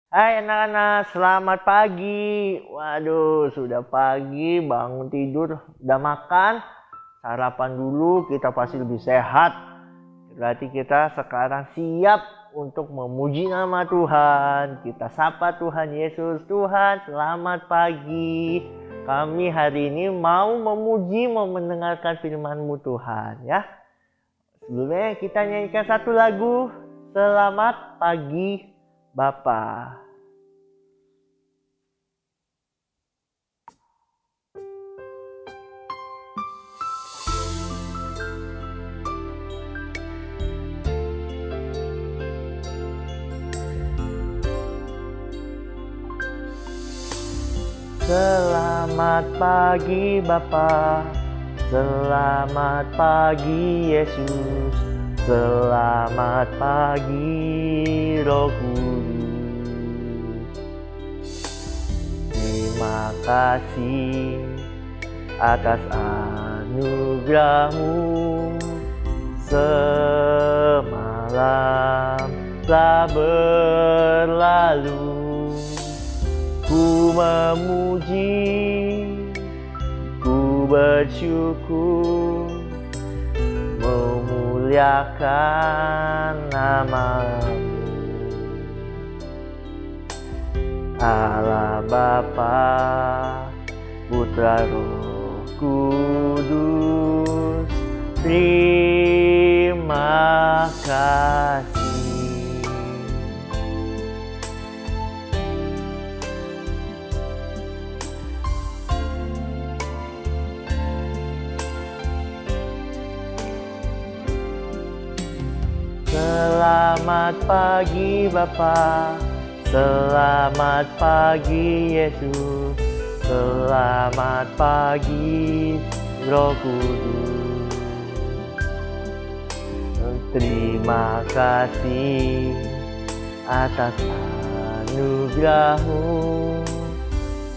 Hai anak-anak, selamat pagi. Waduh, sudah pagi, bangun tidur, udah makan, sarapan dulu, kita pasti lebih sehat. Berarti kita sekarang siap untuk memuji nama Tuhan. Kita sapa Tuhan Yesus. Tuhan, selamat pagi. Kami hari ini mau memuji, mau mendengarkan firman-Mu Tuhan ya. Sebelumnya kita nyanyikan satu lagu. Selamat pagi Bapa. Selamat pagi Bapa, selamat pagi Yesus, selamat pagi Roh Kudus. Terima kasih atas anugerah-Mu, semalam telah berlalu. Ku memuji, ku bersyukur, memuliakan nama-Mu. Allah Bapa, Putra Roh Kudus, terima kasih. Selamat pagi Bapa, selamat pagi Yesus, selamat pagi Roh Kudus. Terima kasih atas anugerah-Mu,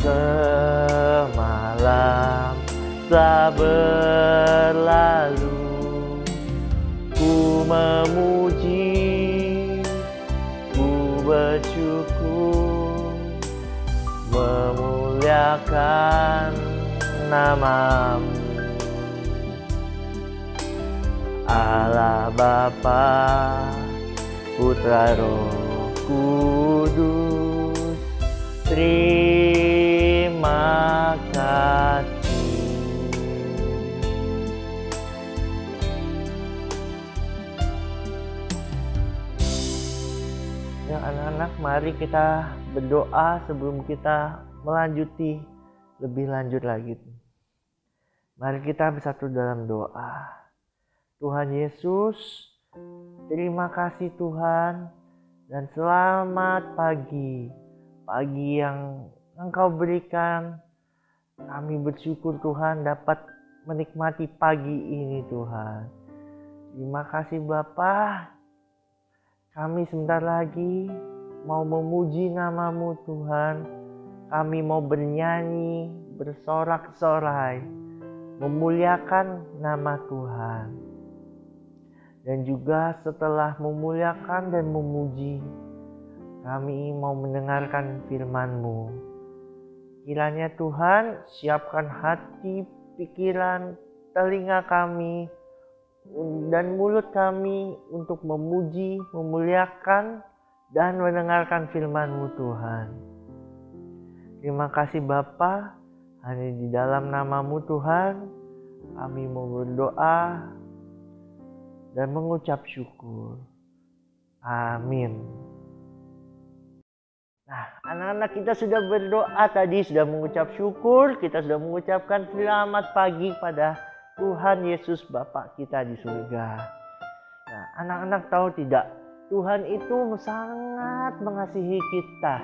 semalam telah berlalu. Ku memuji, ku bersyukur, memuliakan nama-Mu. Allah Bapa, Putra Roh Kudus, terima kasih. Ya anak-anak, mari kita berdoa sebelum kita melanjuti lebih lanjut lagi. Mari kita bersatu dalam doa. Tuhan Yesus, terima kasih Tuhan, dan selamat pagi. Pagi yang Engkau berikan, kami bersyukur Tuhan dapat menikmati pagi ini Tuhan. Terima kasih Bapa. Kami sebentar lagi mau memuji nama-Mu Tuhan. Kami mau bernyanyi, bersorak-sorai, memuliakan nama Tuhan. Dan juga setelah memuliakan dan memuji, kami mau mendengarkan firman-Mu. Kiranya Tuhan siapkan hati, pikiran, telinga kami, dan mulut kami untuk memuji, memuliakan, dan mendengarkan firman-Mu Tuhan. Terima kasih Bapa, hanya di dalam nama-Mu Tuhan, kami mau berdoa dan mengucap syukur. Amin. Nah, anak-anak kita sudah berdoa tadi, sudah mengucap syukur, kita sudah mengucapkan selamat pagi pada Tuhan Yesus Bapa kita di surga. Nah, anak-anak tahu tidak, Tuhan itu sangat mengasihi kita.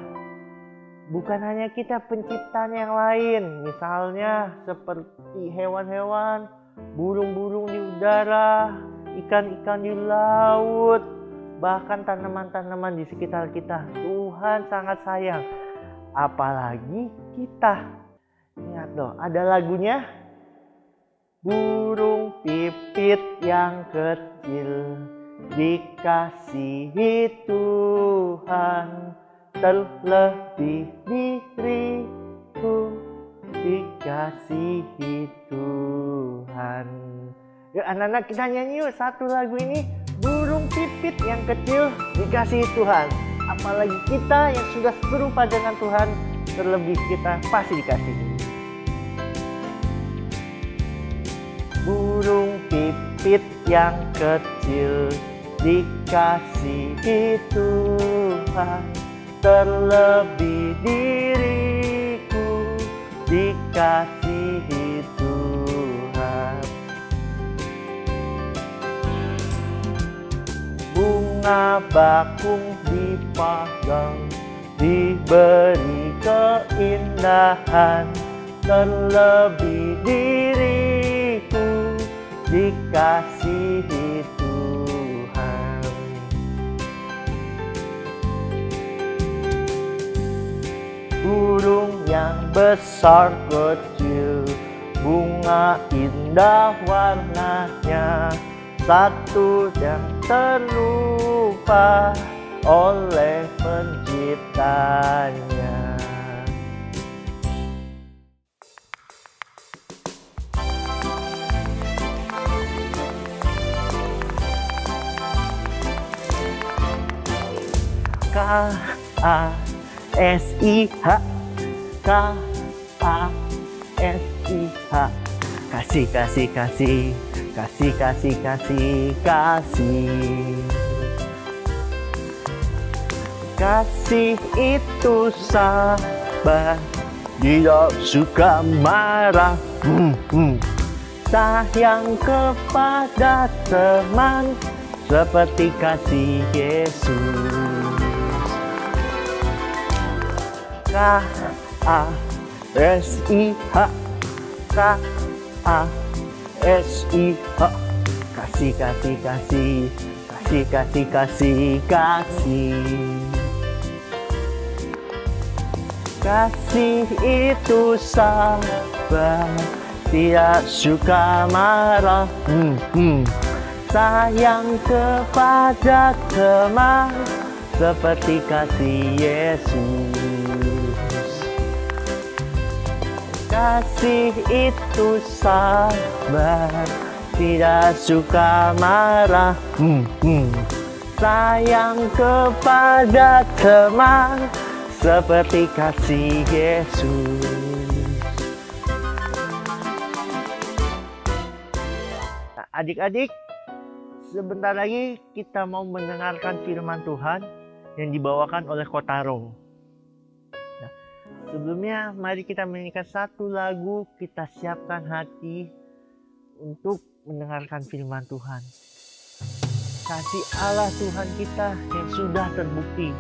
Bukan hanya kita penciptaan yang lain, misalnya seperti hewan-hewan, burung-burung di udara, ikan-ikan di laut, bahkan tanaman-tanaman di sekitar kita. Tuhan sangat sayang, apalagi kita. Ingat loh, ada lagunya. Burung pipit yang kecil dikasihi Tuhan, terlebih diriku dikasihi Tuhan. Yuk anak-anak, kita nyanyi yuk satu lagu ini. Burung pipit yang kecil dikasihi Tuhan. Apalagi kita yang sudah serupa dengan Tuhan, terlebih kita pasti dikasihi. Burung pipit yang kecil dikasihi Tuhan, terlebih diriku dikasihi Tuhan. Bunga bakung dipajang, diberi keindahan, terlebih diriku dikasihi Tuhan. Burung yang besar kecil, bunga indah warnanya, satu yang terlupa oleh penciptanya. K-A-S-I-H, K-A-S-I-H. Kasih, kasih, kasih, kasih, kasih, kasih, kasih. Kasih itu sabar, tidak suka marah. Sayang kepada teman, seperti kasih Yesus. K-A-S-I-H, K-A-S-I-H. Kasih, kasih, kasih, kasih, kasih, kasih, kasih. Kasih itu sabar, tidak suka marah. Sayang kepada teman, seperti kasih Yesus. Kasih itu sabar, tidak suka marah. Sayang kepada teman, seperti kasih Yesus. Nah, adik-adik, sebentar lagi kita mau mendengarkan firman Tuhan yang dibawakan oleh Kotaro. Nah, sebelumnya mari kita menyanyikan satu lagu, kita siapkan hati untuk mendengarkan firman Tuhan. Kasih Allah Tuhan kita yang sudah terbukti.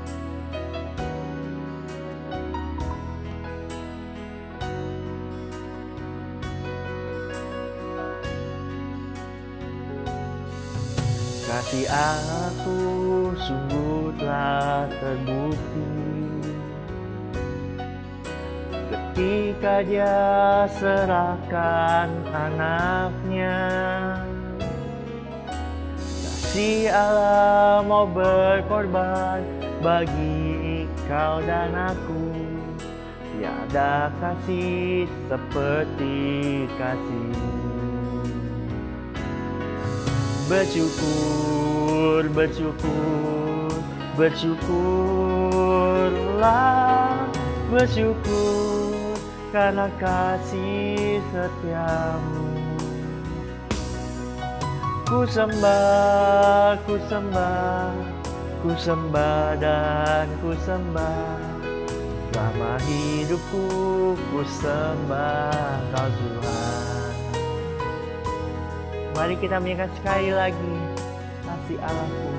Kasih aku sungguh telah terbukti ketika Dia serahkan anaknya. Kasih Allah mau berkorban bagi kau dan aku. Tiada kasih seperti kasih. Bersyukur, bersyukur, bersyukurlah, bersyukur karena kasih setiamu. Ku sembah, ku sembah, ku sembah dan ku sembah. Selama hidupku ku sembah Kau Tuhan. Mari kita menyanyikan sekali lagi. Kasih Allahku,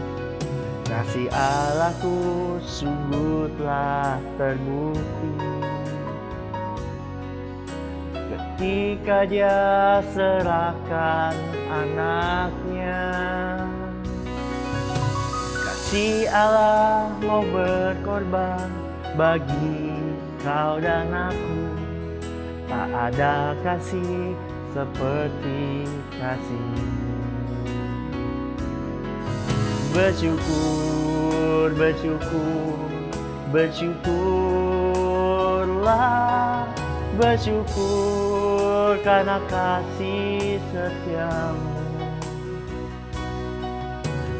kasih Allahku sungguh telah terbukti ketika Dia serahkan anaknya. Kasih Allah mau berkorban bagi kau dan aku. Tak ada kasih seperti kasih. Bersyukur, bersyukur, Bersyukurlah, bersyukur karena kasih setiamu.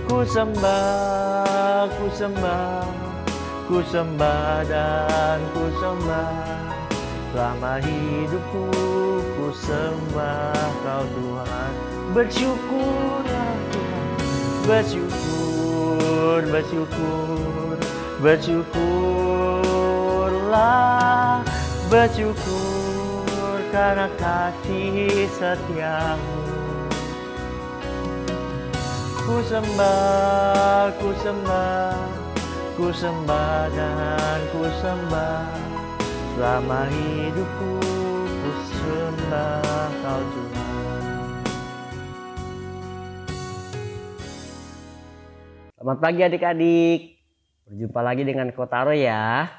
Ku sembah, ku sembah, ku sembah dan ku sembah. Selama hidupku ku sembah Kau Tuhan. Bersyukurlah Tuhan, bersyukur, bersyukur, bersyukurlah, bersyukur karena kasih setiamu. Ku sembah, ku sembah, ku sembah dan ku sembah. Selama hidupku ku sembah Kau Tuhan. Selamat pagi adik-adik. Berjumpa lagi dengan Kotaro ya.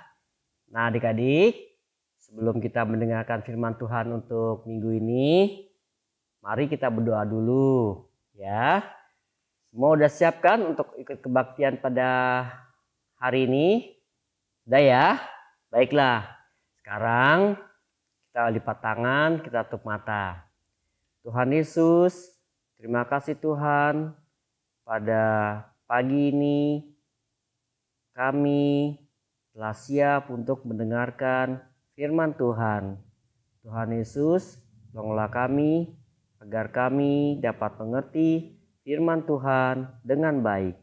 Nah adik-adik, sebelum kita mendengarkan firman Tuhan untuk minggu ini, mari kita berdoa dulu ya. Semua udah siapkan untuk ikut kebaktian pada hari ini? Sudah ya? Baiklah. Sekarang kita lipat tangan, kita tutup mata. Tuhan Yesus, terima kasih Tuhan. Pada pagi ini kami telah siap untuk mendengarkan firman Tuhan. Tuhan Yesus, tolonglah kami agar kami dapat mengerti firman Tuhan dengan baik.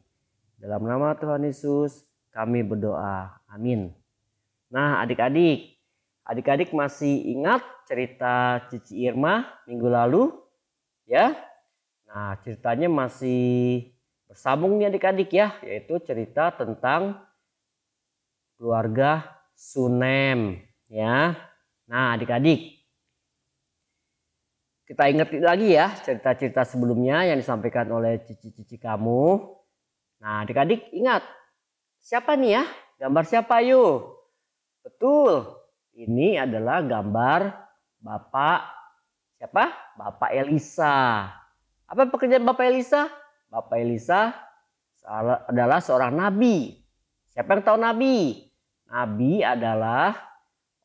Dalam nama Tuhan Yesus kami berdoa. Amin. Nah adik-adik masih ingat cerita Cici Irma minggu lalu? Ya. Nah ceritanya masih bersambung nih adik-adik ya. Yaitu cerita tentang keluarga Sunem. Ya. Nah adik-adik, kita ingat lagi ya cerita-cerita sebelumnya yang disampaikan oleh cici-cici kamu. Nah adik-adik ingat, siapa nih ya? Gambar siapa yuk? Betul, ini adalah gambar Bapak siapa? Bapak Elisa. Apa pekerjaan Bapak Elisa? Bapak Elisa adalah seorang nabi. Siapa yang tahu nabi? Nabi adalah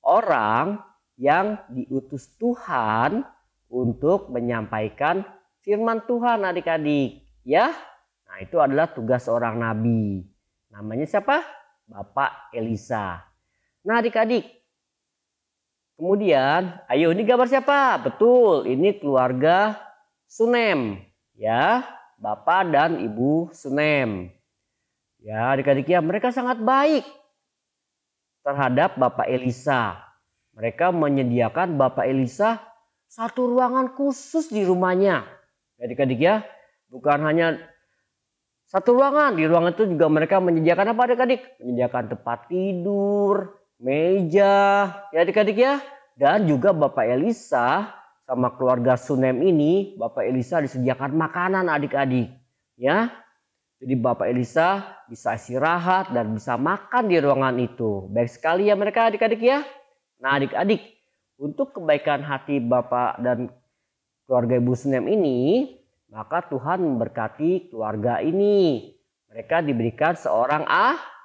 orang yang diutus Tuhan untuk menyampaikan firman Tuhan adik-adik ya. Nah itu adalah tugas seorang nabi. Namanya siapa? Bapak Elisa. Nah adik-adik, kemudian ayo ini gambar siapa? Betul, ini keluarga Sunem ya. Bapak dan Ibu Sunem. Ya adik-adik ya, mereka sangat baik terhadap Bapak Elisa. Mereka menyediakan Bapak Elisa satu ruangan khusus di rumahnya. Adik-adik ya, bukan hanya satu ruangan. Di ruangan itu juga mereka menyediakan apa adik-adik? Menyediakan tempat tidur, meja, ya adik-adik ya. Dan juga Bapak Elisa sama keluarga Sunem ini, Bapak Elisa disediakan makanan adik-adik. Ya, jadi Bapak Elisa bisa istirahat dan bisa makan di ruangan itu. Baik sekali ya mereka adik-adik ya. Nah adik-adik, untuk kebaikan hati Bapak dan keluarga Ibu Sunem ini, maka Tuhan memberkati keluarga ini. Mereka diberikan seorang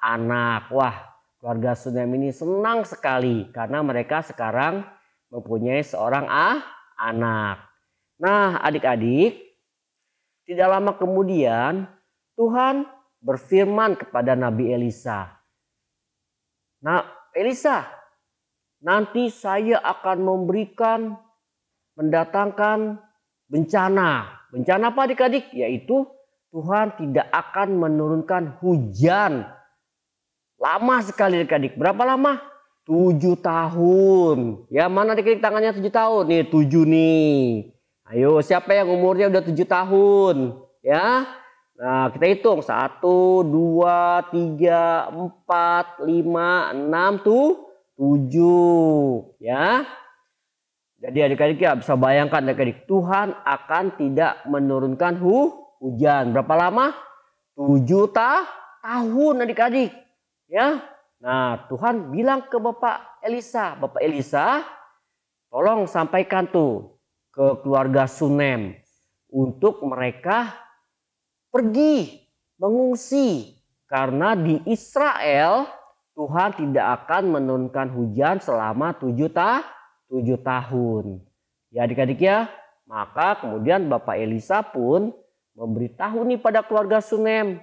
anak. Wah, keluarga Sunem ini senang sekali karena mereka sekarang mempunyai seorang anak. Nah, adik-adik, tidak lama kemudian Tuhan berfirman kepada Nabi Elisa. Nah, Elisa, nanti saya akan mendatangkan bencana. Bencana apa adik-adik? Yaitu Tuhan tidak akan menurunkan hujan. Lama sekali adik-adik. Berapa lama? 7 tahun. Ya mana adik-adik tangannya 7 tahun? Nih 7 nih. Ayo siapa yang umurnya udah 7 tahun? Ya. Nah kita hitung. 1, 2, 3, 4, 5, 6 tuh. 7 ya. Jadi adik-adik ya bisa bayangkan adik-adik, Tuhan akan tidak menurunkan hujan. Berapa lama? 7 tahun adik-adik ya. Nah Tuhan bilang ke Bapak Elisa, Bapak Elisa tolong sampaikan tuh ke keluarga Sunem untuk mereka pergi mengungsi karena di Israel Tuhan tidak akan menurunkan hujan selama 7 tahun. Ya adik-adik ya. Maka kemudian Bapak Elisa pun memberitahu nih pada keluarga Sunem.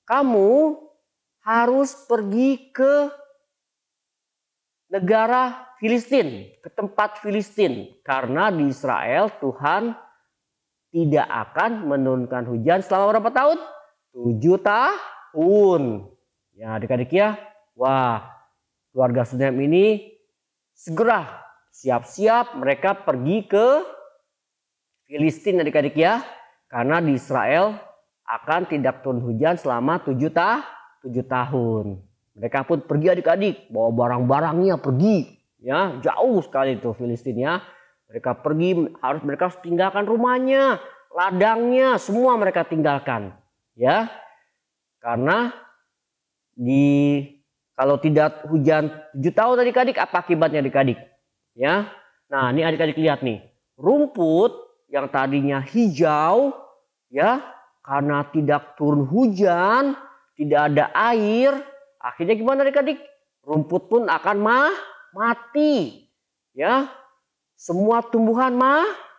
Kamu harus pergi ke negara Filistin, ke tempat Filistin. Karena di Israel Tuhan tidak akan menurunkan hujan selama berapa tahun? 7 tahun. Ya adik-adik ya. Wah, keluarga Sunem ini segera siap-siap mereka pergi ke Filistin adik-adik ya. Karena di Israel akan tidak turun hujan selama 7 tahun. Mereka pun pergi adik-adik, bawa barang-barangnya pergi. Ya, jauh sekali itu Filistin ya. Mereka pergi, harus mereka tinggalkan rumahnya, ladangnya, semua mereka tinggalkan. Ya. Karena kalau tidak hujan 7 tahun adik-adik, apa akibatnya adik-adik? Ya. Nah, ini adik-adik lihat nih. Rumput yang tadinya hijau ya, karena tidak turun hujan, tidak ada air, akhirnya gimana adik-adik? Rumput pun akan mati. Ya. Semua tumbuhan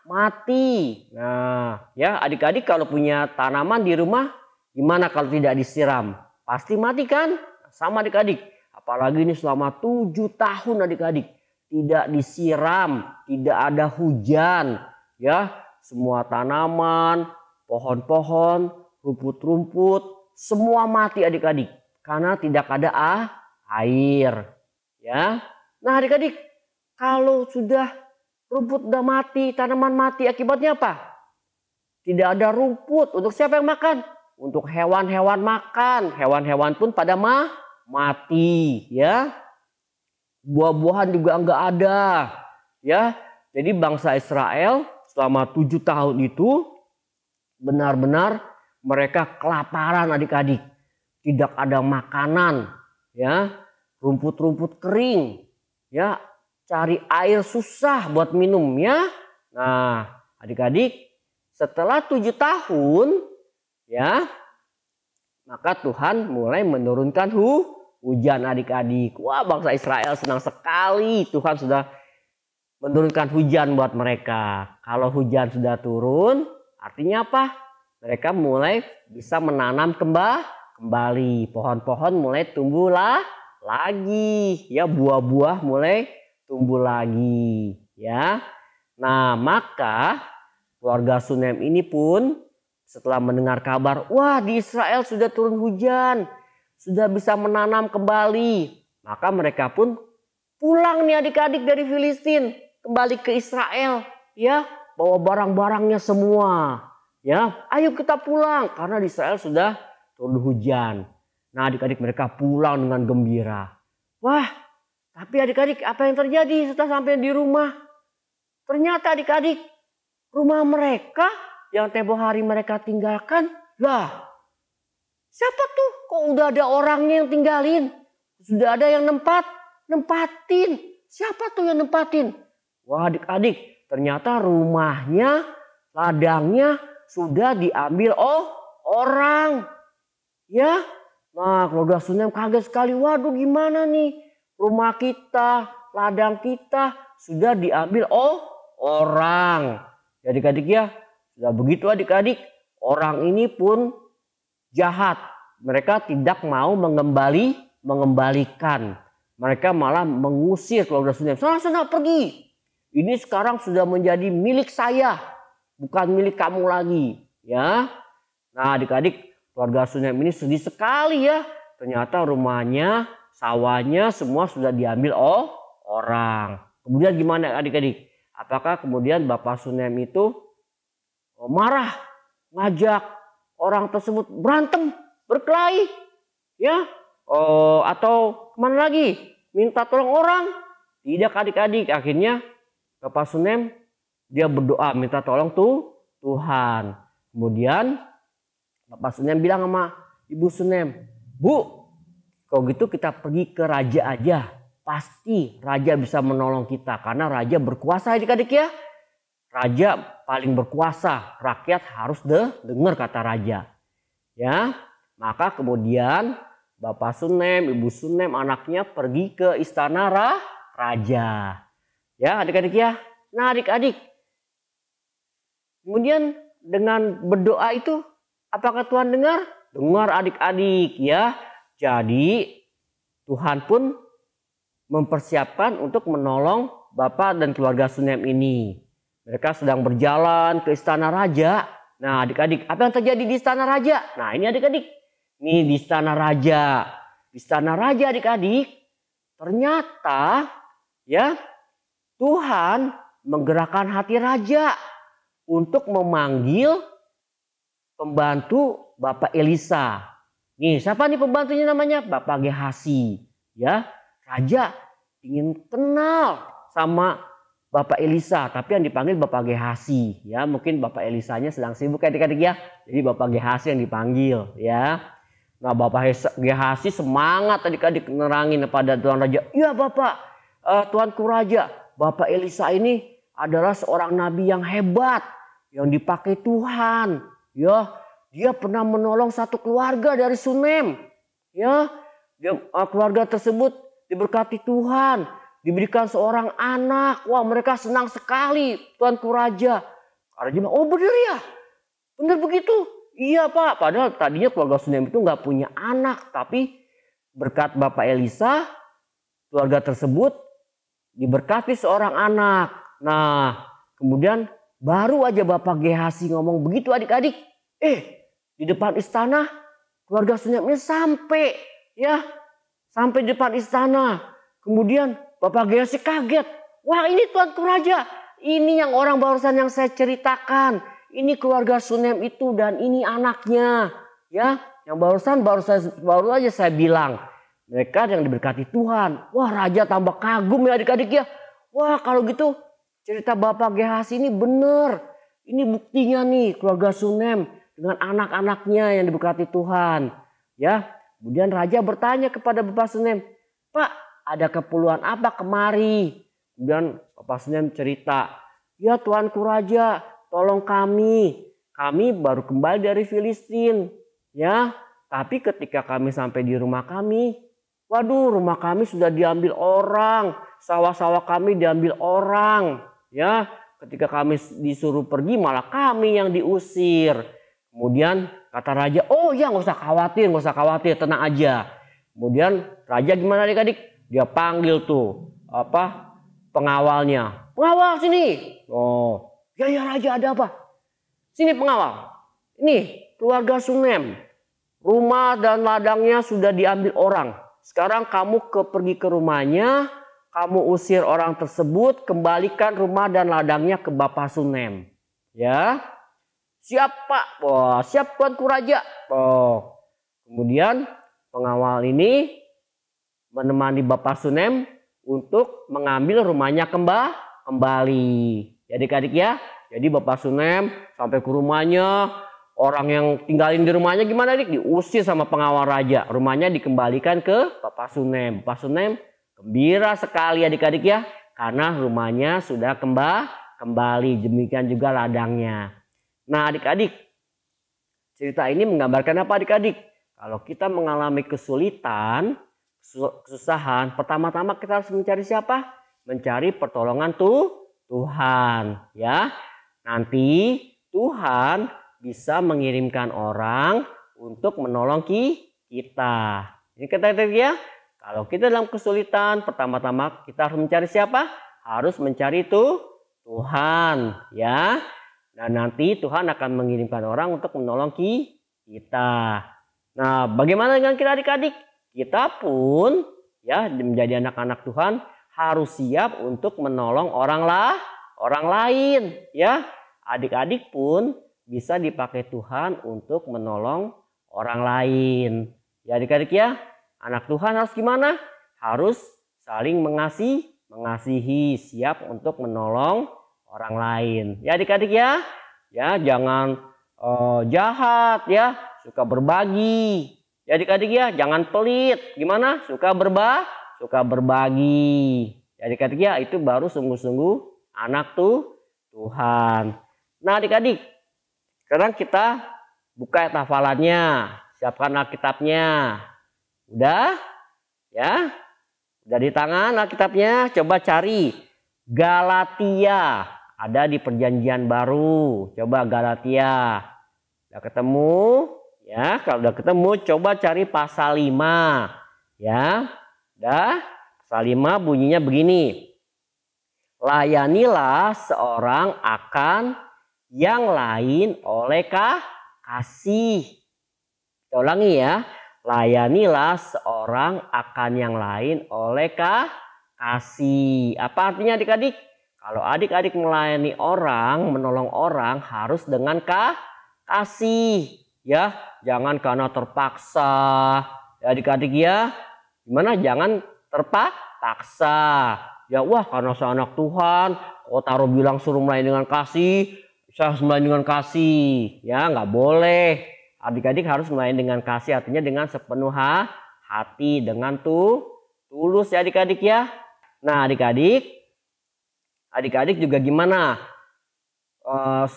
mati. Nah, ya adik-adik kalau punya tanaman di rumah, gimana kalau tidak disiram? Pasti mati kan? Sama adik-adik. Apalagi ini selama 7 tahun adik-adik. Tidak disiram, tidak ada hujan. Ya, semua tanaman, pohon-pohon, rumput-rumput, semua mati adik-adik. Karena tidak ada air. Ya. Nah adik-adik, kalau sudah rumput udah mati, tanaman mati, akibatnya apa? Tidak ada rumput. Untuk siapa yang makan? Untuk hewan-hewan makan. Hewan-hewan pun pada mati. Ya. Buah-buahan juga enggak ada. Ya. Jadi bangsa Israel selama 7 tahun itu benar-benar mereka kelaparan adik-adik. Tidak ada makanan. Ya. Rumput-rumput kering. Ya. Cari air susah buat minum ya. Nah adik-adik, setelah 7 tahun ya, maka Tuhan mulai menurunkan hujan adik-adik. Wah, bangsa Israel senang sekali Tuhan sudah menurunkan hujan buat mereka. Kalau hujan sudah turun, artinya apa? Mereka mulai bisa menanam kembali. Pohon-pohon mulai tumbuh lagi. Ya, buah-buah mulai tumbuh lagi. Ya. Nah, maka keluarga Sunem ini pun setelah mendengar kabar, wah di Israel sudah turun hujan, sudah bisa menanam kembali. Maka mereka pun pulang nih adik-adik dari Filistin, kembali ke Israel. Ya, bawa barang-barangnya semua. Ya, ayo kita pulang karena di Israel sudah turun hujan. Nah adik-adik mereka pulang dengan gembira. Wah, tapi adik-adik apa yang terjadi setelah sampai di rumah? Ternyata adik-adik rumah mereka yang tempo hari mereka tinggalkan, lah siapa tuh? Kok udah ada orangnya yang tinggalin? Sudah ada yang nempatin. Siapa tuh yang nempatin? Wah adik-adik, ternyata rumahnya, ladangnya sudah diambil orang. Ya, nah keluarga Sunem kaget sekali. Waduh gimana nih? Rumah kita, ladang kita sudah diambil orang. Ya adik-adik ya. Sudah begitu adik-adik, orang ini pun jahat. Mereka tidak mau mengembalikan. Mereka malah mengusir keluarga Sunem. Sana pergi. Ini sekarang sudah menjadi milik saya. Bukan milik kamu lagi. Ya. Nah adik-adik, keluarga Sunem ini sedih sekali ya. Ternyata rumahnya, sawahnya semua sudah diambil orang. Kemudian gimana adik-adik? Apakah kemudian Bapak Sunem itu marah, ngajak orang tersebut berantem, berkelahi, ya, atau kemana lagi, minta tolong orang? Tidak adik-adik, akhirnya Bapak Sunem dia berdoa minta tolong Tuhan. Kemudian Bapak Sunem bilang sama Ibu Sunem, Bu, kalau gitu kita pergi ke raja aja, pasti raja bisa menolong kita karena raja berkuasa adik-adik ya. Raja paling berkuasa, rakyat harus dengar kata raja. Ya, maka kemudian Bapak Sunem, Ibu Sunem, anaknya pergi ke istana raja. Ya adik-adik ya. Nah adik-adik, kemudian dengan berdoa itu, apakah Tuhan dengar? Dengar adik-adik ya. Jadi Tuhan pun mempersiapkan untuk menolong Bapak dan keluarga Sunem ini. Mereka sedang berjalan ke istana raja. Nah adik-adik, apa yang terjadi di istana raja? Nah ini adik-adik, ini di istana raja. Di istana raja adik-adik, ternyata ya Tuhan menggerakkan hati raja untuk memanggil pembantu Bapak Elisa. Nih siapa nih pembantunya, namanya Bapak Gehasi. Ya, raja ingin kenal sama Bapak Elisa, tapi yang dipanggil Bapak Gehasi. Ya, mungkin Bapak Elisanya sedang sibuk adik-adik ya. Jadi Bapak Gehasi yang dipanggil ya. Nah Bapak Gehasi semangat adik-adik nerangin kepada Tuan Raja. Iya Bapak, Tuanku Raja, Bapak Elisa ini adalah seorang nabi yang hebat, yang dipakai Tuhan. Ya, dia pernah menolong satu keluarga dari Sunem. Ya, keluarga tersebut diberkati Tuhan, diberikan seorang anak. Wah, mereka senang sekali, Tuanku Raja. Raja bilang, oh benar ya, benar begitu. Iya Pak, padahal tadinya keluarga Sunem itu nggak punya anak, tapi berkat Bapak Elisa, keluarga tersebut diberkati seorang anak. Nah, kemudian baru aja Bapak Gehasi ngomong begitu adik-adik, di depan istana keluarga Sunem ini sampai ya, sampai di depan istana. Kemudian Bapak Gehasi kaget, wah ini Tuanku Raja, ini yang orang barusan yang saya ceritakan. Ini keluarga Sunem itu dan ini anaknya. Ya, yang baru aja saya bilang. Mereka yang diberkati Tuhan. Wah, raja tambah kagum ya adik-adik ya. Wah, kalau gitu cerita Bapak Gehasi ini benar. Ini buktinya nih, keluarga Sunem dengan anak-anaknya yang diberkati Tuhan. Ya, kemudian raja bertanya kepada Bapak Sunem, "Pak, ada keperluan apa kemari?" Kemudian Bapak Sunem cerita, "Ya Tuanku Raja, tolong kami baru kembali dari Filistin, ya. Tapi ketika kami sampai di rumah kami, waduh, rumah kami sudah diambil orang, sawah-sawah kami diambil orang, ya. Ketika kami disuruh pergi, malah kami yang diusir." Kemudian kata raja, "Oh ya, nggak usah khawatir, tenang aja." Kemudian raja gimana adik-adik? Dia panggil tuh pengawalnya, "Pengawal sini." Oh. Ya raja, ada apa? Sini pengawal. Ini keluarga Sunem. Rumah dan ladangnya sudah diambil orang. Sekarang kamu pergi ke rumahnya. Kamu usir orang tersebut. Kembalikan rumah dan ladangnya ke Bapak Sunem. Ya. Siap Pak. Oh, siap Tuanku Raja. Oh. Kemudian pengawal ini menemani Bapak Sunem untuk mengambil rumahnya kembali. Adik-adik ya, jadi Bapak Sunem sampai ke rumahnya, orang yang tinggalin di rumahnya gimana adik? Diusir sama pengawal raja, rumahnya dikembalikan ke Bapak Sunem. Bapak Sunem gembira sekali adik-adik ya, karena rumahnya sudah kembali, demikian juga ladangnya. Nah adik-adik, cerita ini menggambarkan apa adik-adik? Kalau kita mengalami kesulitan, kesusahan, pertama-tama kita harus mencari siapa? Mencari pertolongan Tuhan, ya. Nanti Tuhan bisa mengirimkan orang untuk menolong kita. Ini kata ya. Kalau kita dalam kesulitan, pertama-tama kita harus mencari siapa? Harus mencari Tuhan, ya. Dan nanti Tuhan akan mengirimkan orang untuk menolong kita. Nah, bagaimana dengan kita adik-adik? Kita pun ya menjadi anak-anak Tuhan harus siap untuk menolong orang lain, ya. Adik-adik pun bisa dipakai Tuhan untuk menolong orang lain. Ya adik-adik ya, anak Tuhan harus gimana? Harus saling mengasihi, siap untuk menolong orang lain. Ya adik-adik ya, ya jangan jahat ya, suka berbagi. Ya adik-adik ya, jangan pelit. Gimana? Suka berbagi. Ya adik-adik ya, itu baru sungguh-sungguh anak Tuhan. Nah adik-adik, sekarang kita buka hafalannya, siapkan Alkitabnya. Udah? Ya? Udah di tangan Alkitabnya? Coba cari Galatia. Ada di Perjanjian Baru. Coba Galatia. Udah ketemu? Ya, kalau udah ketemu coba cari pasal 5. Ya. Udah? Pasal 5 bunyinya begini. Layanilah seorang akan yang lain oleh kasih. Kita ulangi ya. Layanilah seorang akan yang lain oleh kasih. Apa artinya adik-adik? Kalau adik-adik melayani orang, menolong orang harus dengan kasih. Ya, jangan karena terpaksa. Ya, adik-adik ya. Gimana? Jangan terpaksa. Ya, wah karena saya anak Tuhan, kok taruh bilang suruh melayani dengan kasih, saya harus melayani dengan kasih. Ya, nggak boleh. Adik-adik harus melayani dengan kasih, artinya dengan sepenuh hati, dengan tulus ya adik-adik ya. Nah adik-adik juga gimana?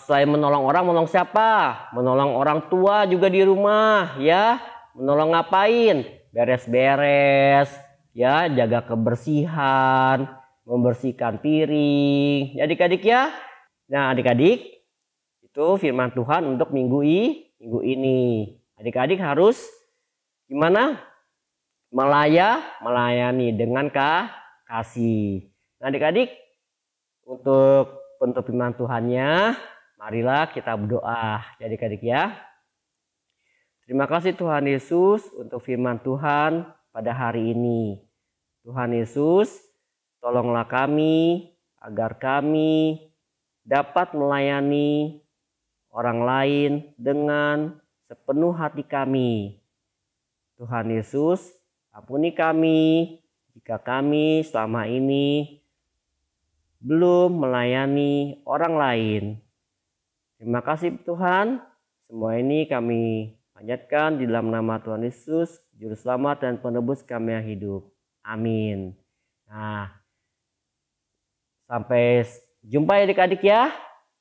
Saya menolong orang, menolong siapa? Menolong orang tua juga di rumah ya. Menolong ngapain? Beres-beres ya, jaga kebersihan, membersihkan piring ya adik-adik ya. Nah adik-adik, itu firman Tuhan untuk minggu ini. Adik-adik harus gimana? Melayani dengan kasih. Nah adik-adik, untuk penutup firman Tuhannya, marilah kita berdoa ya adik-adik ya. Terima kasih Tuhan Yesus untuk firman Tuhan pada hari ini. Tuhan Yesus, tolonglah kami agar kami dapat melayani orang lain dengan sepenuh hati kami. Tuhan Yesus, ampuni kami jika kami selama ini belum melayani orang lain. Terima kasih Tuhan. Semua ini kami panjatkan di dalam nama Tuhan Yesus, Juru Selamat dan Penebus kami yang hidup. Amin. Nah, sampai jumpa ya adik-adik ya.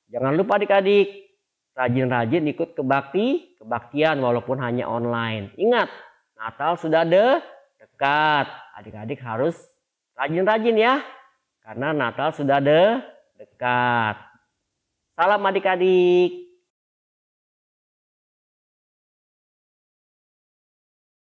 Jangan lupa adik-adik, rajin-rajin ikut kebaktian walaupun hanya online. Ingat, Natal sudah dekat. Adik-adik harus rajin-rajin ya. Karena Natal sudah dekat. Salam adik-adik.